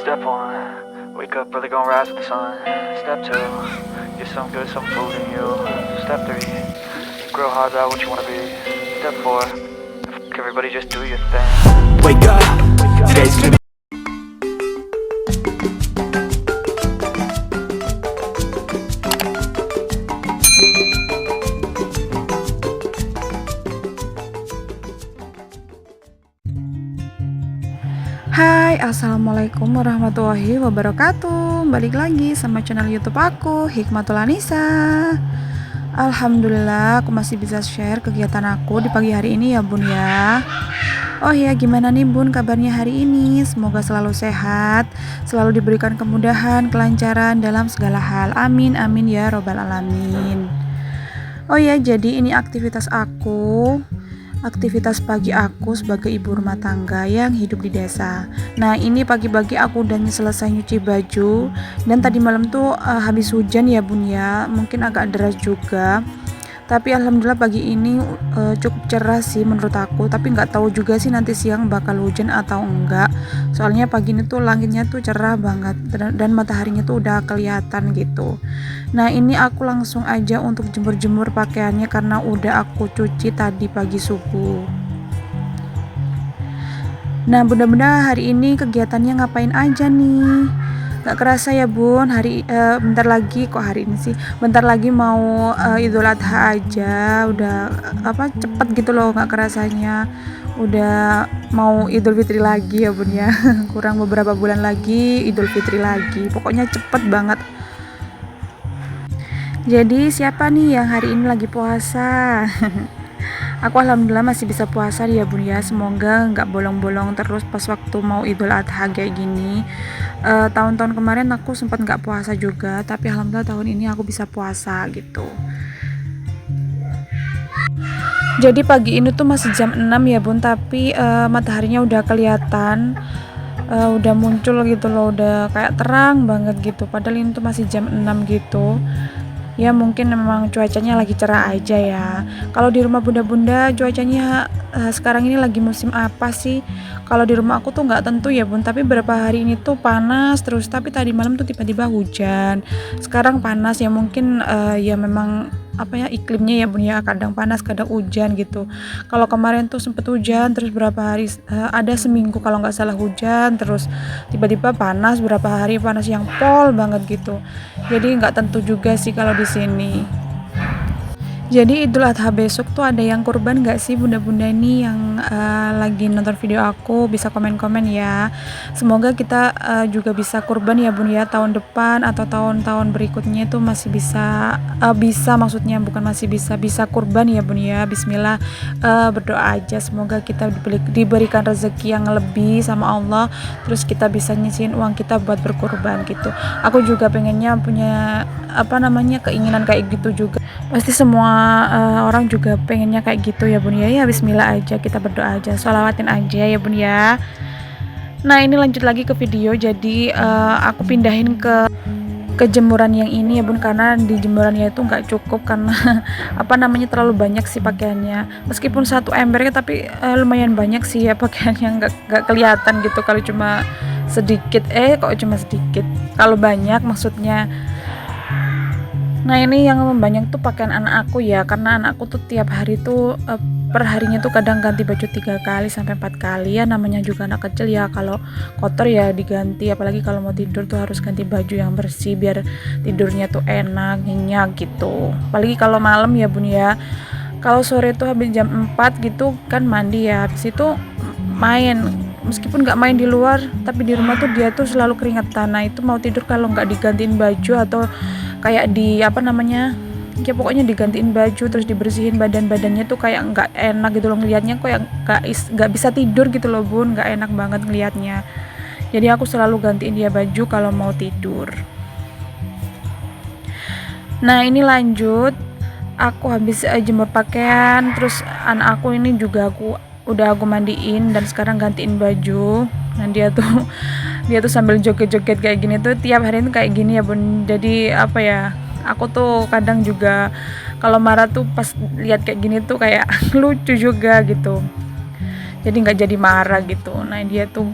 Step one, wake up early, gonna rise with the sun. Step two, get some good, some food in you. Step three, grow hard about what you wanna be. Step four, everybody just do your thing. Wake up, today's gonna be Hai, assalamualaikum warahmatullahi wabarakatuh. Balik lagi sama channel YouTube aku, Hikmatul Anisa. Alhamdulillah, aku masih bisa share kegiatan aku di pagi hari ini ya bun ya. Oh ya, gimana nih bun kabarnya hari ini? Semoga selalu sehat, selalu diberikan kemudahan, kelancaran dalam segala hal. Amin, amin ya robbal alamin. Oh ya, jadi ini aktivitas pagi aku sebagai ibu rumah tangga yang hidup di desa. Nah, ini pagi-pagi aku udah selesai nyuci baju, dan tadi malam tuh habis hujan ya bun ya, mungkin agak deras juga. Tapi alhamdulillah pagi ini cukup cerah sih menurut aku, tapi nggak tahu juga sih nanti siang bakal hujan atau enggak. Soalnya pagi ini tuh langitnya tuh cerah banget dan mataharinya tuh udah kelihatan gitu. Nah, ini aku langsung aja untuk jemur-jemur pakaiannya karena udah aku cuci tadi pagi subuh. Nah, bunda-bunda hari ini kegiatannya ngapain aja nih? Gak kerasa ya bun, bentar lagi bentar lagi mau Idul Adha aja, udah cepet gitu loh, gak kerasanya udah mau Idul Fitri lagi ya bun ya. Kurang beberapa bulan lagi Idul Fitri lagi, pokoknya cepet banget. Jadi siapa nih yang hari ini lagi puasa? Aku alhamdulillah masih bisa puasa ya bun ya, semoga nggak bolong-bolong terus pas waktu mau Idul Adha kayak gini. Tahun-tahun kemarin aku sempat nggak puasa juga, tapi alhamdulillah tahun ini aku bisa puasa gitu. Jadi pagi ini tuh masih jam 6 ya bun, tapi mataharinya udah kelihatan, udah muncul gitu loh, udah kayak terang banget gitu, padahal ini tuh masih jam 6 gitu. Ya mungkin memang cuacanya lagi cerah aja ya. Kalau di rumah bunda-bunda cuacanya sekarang ini lagi musim apa sih? Kalau di rumah aku tuh nggak tentu ya bun, tapi beberapa hari ini tuh panas terus, tapi tadi malam tuh tiba-tiba hujan. Sekarang panas ya, mungkin ya memang iklimnya ya bun ya, kadang panas kadang hujan gitu. Kalau kemarin tuh sempet hujan terus berapa hari, ada seminggu kalau nggak salah hujan terus tiba-tiba panas, berapa hari panas yang pol banget gitu. Jadi nggak tentu juga sih kalau di sini. Jadi Idul Adha besok tuh ada yang kurban nggak sih bunda-bunda ini yang lagi nonton video aku, bisa komen-komen ya. Semoga kita juga bisa kurban ya bun ya, tahun depan atau tahun-tahun berikutnya itu masih bisa bisa kurban ya bun ya. Bismillah, berdoa aja semoga kita diberikan rezeki yang lebih sama Allah, terus kita bisa nyisihin uang kita buat berkurban gitu. Aku juga pengennya punya keinginan kayak gitu juga. Pasti semua orang juga pengennya kayak gitu ya bun ya. Ya bismillah aja, kita berdoa aja, sholawatin aja ya bun ya. Nah, ini lanjut lagi ke video. Jadi aku pindahin ke jemuran yang ini ya bun, karena di jemurannya itu nggak cukup karena terlalu banyak sih pakaiannya. Meskipun satu embernya tapi lumayan banyak sih ya pakaiannya, nggak kelihatan gitu kalau cuma sedikit, kalau banyak maksudnya. Nah, ini yang banyak tuh pakaian anak aku ya, karena anakku tuh tiap hari tuh perharinya tuh kadang ganti baju 3 kali sampai 4 kali ya, namanya juga anak kecil ya, kalau kotor ya diganti, apalagi kalau mau tidur tuh harus ganti baju yang bersih biar tidurnya tuh enak, nyenyak gitu. Apalagi kalau malam ya bun ya, kalau sore tuh habis jam 4 gitu kan mandi ya, habis itu main, meskipun nggak main di luar tapi di rumah tuh dia tuh selalu keringetan. Nah, itu mau tidur kalau nggak digantiin baju atau kayak ya pokoknya digantiin baju terus dibersihin badannya tuh kayak nggak enak gitu loh ngelihatnya, kayak nggak bisa tidur gitu loh bun, nggak enak banget ngelihatnya. Jadi aku selalu gantiin dia baju kalau mau tidur. Nah, ini lanjut, aku habis jemur pakaian, terus anak aku ini juga udah aku mandiin dan sekarang gantiin baju. Nah, dia tuh sambil joget-joget kayak gini tuh tiap hari itu kayak gini ya bun. Jadi aku tuh kadang juga kalau marah tuh pas lihat kayak gini tuh kayak lucu juga gitu, jadi nggak jadi marah gitu. Nah, dia tuh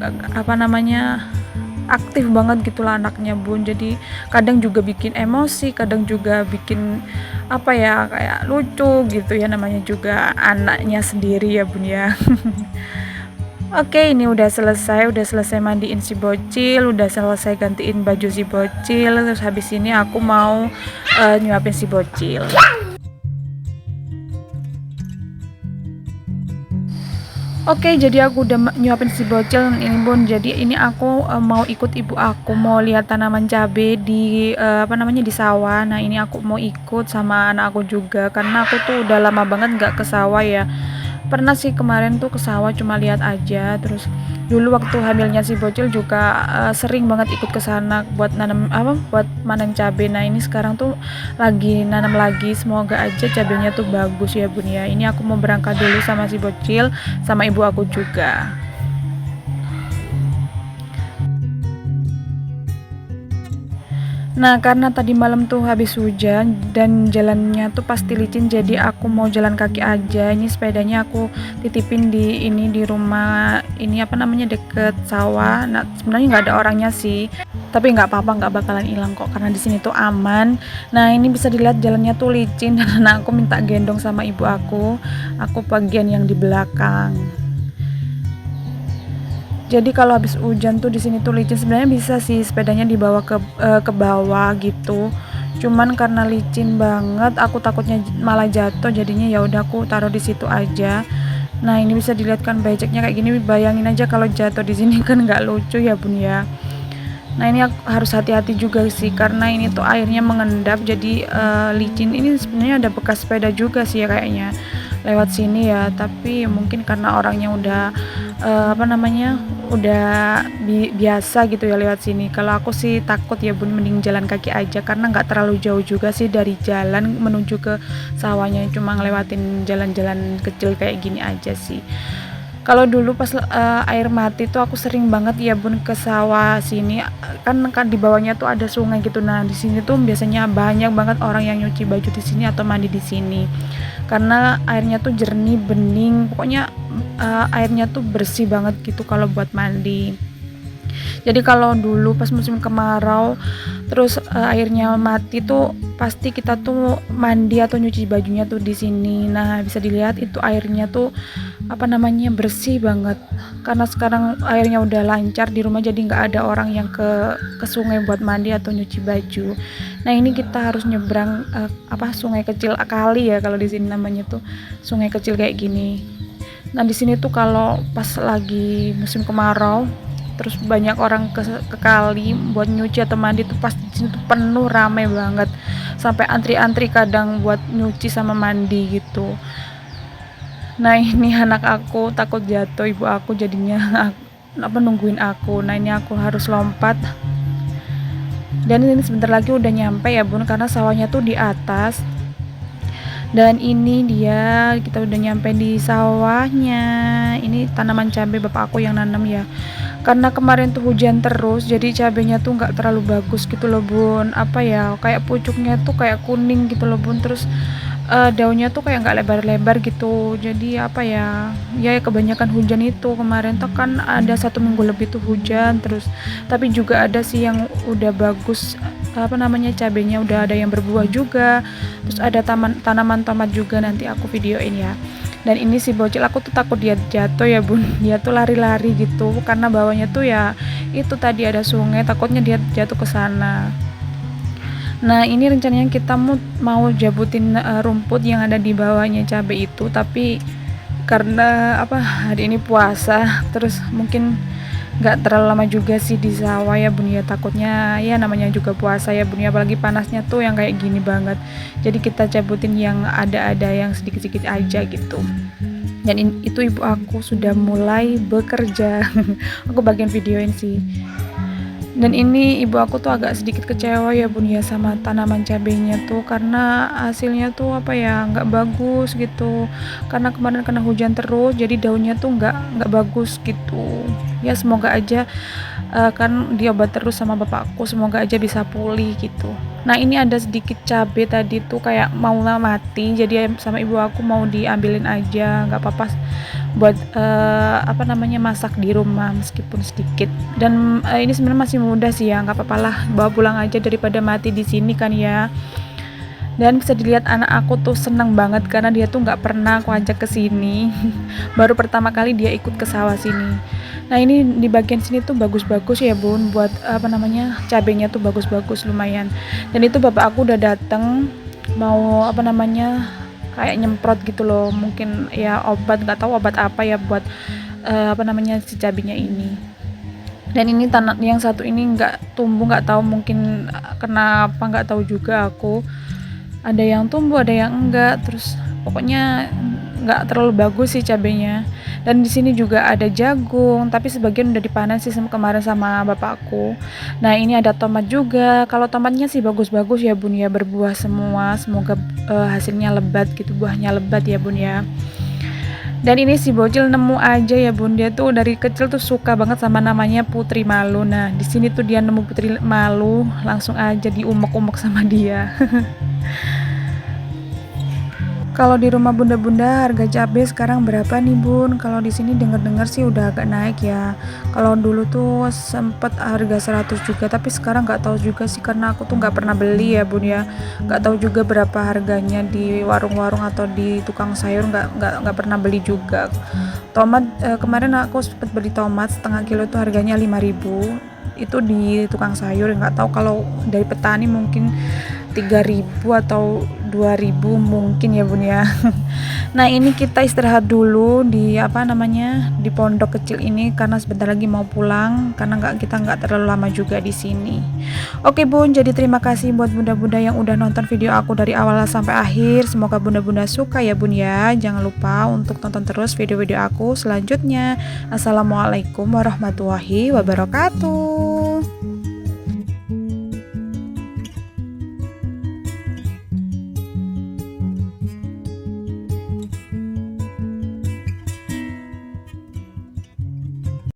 aktif banget gitulah anaknya bun, jadi kadang juga bikin emosi, kadang juga bikin apa ya, kayak lucu gitu ya, namanya juga anaknya sendiri ya bun ya. Oke, ini udah selesai mandiin si bocil, udah selesai gantiin baju si bocil, terus habis ini aku mau nyuapin si bocil. Oke, jadi aku udah nyuapin si bocil ini bun. Jadi ini aku mau ikut ibu aku, mau lihat tanaman cabe di di sawah. Nah ini aku mau ikut sama anak aku juga, karena aku tuh udah lama banget nggak ke sawah ya. Pernah sih kemarin tuh ke sawah cuma lihat aja. Terus dulu waktu hamilnya si bocil juga sering banget ikut ke sana buat buat manen cabai. Nah ini sekarang tuh lagi nanam lagi, semoga aja cabenya tuh bagus ya bun ya. Ini aku mau berangkat dulu sama si bocil sama ibu aku juga. Nah karena tadi malam tuh habis hujan dan jalannya tuh pasti licin, jadi aku mau jalan kaki aja. Ini sepedanya aku titipin di rumah ini deket sawah. Nah sebenarnya nggak ada orangnya sih, tapi nggak apa-apa, nggak bakalan hilang kok karena di sini tuh aman. Nah ini bisa dilihat jalannya tuh licin dan aku minta gendong sama ibu aku bagian yang di belakang. Jadi kalau habis hujan tuh di sini tuh licin, sebenarnya bisa sih sepedanya dibawa ke bawah gitu. Cuman karena licin banget, aku takutnya malah jatuh, jadinya ya udah aku taruh di situ aja. Nah ini bisa dilihat kan beceknya kayak gini, bayangin aja kalau jatuh di sini kan nggak lucu ya bun ya. Nah ini harus hati-hati juga sih karena ini tuh airnya mengendap, jadi licin. Ini sebenarnya ada bekas sepeda juga sih ya kayaknya lewat sini ya, tapi mungkin karena orangnya udah biasa gitu ya lewat sini. Kalau aku sih takut ya bun, mending jalan kaki aja karena nggak terlalu jauh juga sih dari jalan menuju ke sawahnya, cuma ngelewatin jalan-jalan kecil kayak gini aja sih. Kalau dulu pas air mati tuh aku sering banget ya bun ke sawah sini, kan di bawahnya tuh ada sungai gitu. Nah di sini tuh biasanya banyak banget orang yang nyuci baju di sini atau mandi di sini karena airnya tuh jernih, bening, pokoknya airnya tuh bersih banget gitu kalau buat mandi. Jadi kalau dulu pas musim kemarau terus airnya mati tuh pasti kita tuh mandi atau nyuci bajunya tuh di sini. Nah bisa dilihat itu airnya tuh bersih banget karena sekarang airnya udah lancar di rumah, jadi nggak ada orang yang ke sungai buat mandi atau nyuci baju. Nah ini kita harus nyebrang sungai kecil, kali ya kalau di sini namanya tuh sungai kecil kayak gini. Nah di sini tuh kalau pas lagi musim kemarau terus banyak orang ke kali buat nyuci atau mandi tuh pas di sini tuh penuh, ramai banget sampai antri-antri kadang buat nyuci sama mandi gitu. Nah ini anak aku takut jatuh, ibu aku jadinya nungguin aku. Nah ini aku harus lompat dan ini sebentar lagi udah nyampe ya bun karena sawahnya tuh di atas. Dan ini dia, kita udah nyampe di sawahnya. Ini tanaman cabai bapak aku yang nanam ya, karena kemarin tuh hujan terus jadi cabenya tuh nggak terlalu bagus gitu loh bun. Kayak pucuknya tuh kayak kuning gitu loh bun. Terus daunnya tuh kayak nggak lebar-lebar gitu. Jadi ya kebanyakan hujan itu kemarin tuh kan ada 1 minggu lebih tuh hujan terus. Tapi juga ada sih yang udah bagus cabenya, udah ada yang berbuah juga. Terus ada tanaman tomat juga, nanti aku videoin ya. Dan ini si bocil aku tuh takut dia jatuh ya bun, dia tuh lari-lari gitu karena bawahnya tuh ya itu tadi ada sungai, takutnya dia jatuh ke sana. Nah ini rencananya kita mau jabutin rumput yang ada di bawahnya cabai itu, tapi karena hari ini puasa terus mungkin nggak terlalu lama juga sih di sawah ya bun ya, takutnya ya namanya juga puasa ya bun ya, apalagi panasnya tuh yang kayak gini banget. Jadi kita cabutin yang ada yang sedikit-sedikit aja gitu. Dan itu ibu aku sudah mulai bekerja. Aku bagian videoin sih. Dan ini ibu aku tuh agak sedikit kecewa ya bun ya sama tanaman cabenya tuh karena hasilnya tuh nggak bagus gitu, karena kemarin kena hujan terus jadi daunnya tuh nggak bagus gitu. Ya semoga aja kan diobat terus sama bapakku, semoga aja bisa pulih gitu. Nah ini ada sedikit cabai tadi tuh kayak mau mati, jadi sama ibu aku mau diambilin aja, nggak apa-apa buat apa namanya masak di rumah meskipun sedikit. Dan ini sebenarnya masih muda sih ya, nggak apa-apa lah bawa pulang aja daripada mati di sini kan ya. Dan bisa dilihat anak aku tuh seneng banget karena dia tuh nggak pernah aku ajak ke sini. Baru pertama kali dia ikut ke sawah sini. Nah ini di bagian sini tuh bagus-bagus ya bun, buat apa namanya cabenya tuh bagus-bagus lumayan. Dan itu bapak aku udah dateng mau apa namanya kayak nyemprot gitu loh, mungkin ya obat, nggak tahu obat apa ya buat apa namanya si cabenya ini. Dan ini tanah yang satu ini nggak tumbuh, nggak tahu mungkin kenapa, nggak tahu juga aku. Ada yang tumbuh ada yang enggak, terus pokoknya nggak terlalu bagus sih cabenya. Dan di sini juga ada jagung tapi sebagian udah dipanen sih kemarin sama bapakku. Nah ini ada tomat juga, kalau tomatnya sih bagus-bagus ya bun ya, berbuah semua, semoga hasilnya lebat gitu, buahnya lebat ya bun ya. Dan ini si bocil nemu aja ya bun, dia tuh dari kecil tuh suka banget sama namanya Putri Malu. Nah di sini tuh dia nemu Putri Malu, langsung aja diumek-umek sama dia. Kalau di rumah bunda-bunda harga cabai sekarang berapa nih bun? Kalau di sini dengar-dengar sih udah agak naik ya. Kalau dulu tuh sempet harga 100 juga, tapi sekarang nggak tahu juga sih karena aku tuh nggak pernah beli ya bun ya. Nggak tahu juga berapa harganya di warung-warung atau di tukang sayur, nggak pernah beli juga. Tomat kemarin aku sempet beli tomat setengah kilo tuh harganya 5.000. Itu di tukang sayur, nggak tahu kalau dari petani mungkin 3.000 atau 2.000 mungkin ya bun ya. Nah ini kita istirahat dulu di apa namanya di pondok kecil ini karena sebentar lagi mau pulang, karena kita nggak terlalu lama juga di sini. Oke bun, jadi terima kasih buat bunda-bunda yang udah nonton video aku dari awal sampai akhir. Semoga bunda-bunda suka ya bun ya. Jangan lupa untuk tonton terus video-video aku selanjutnya. Assalamualaikum warahmatullahi wabarakatuh.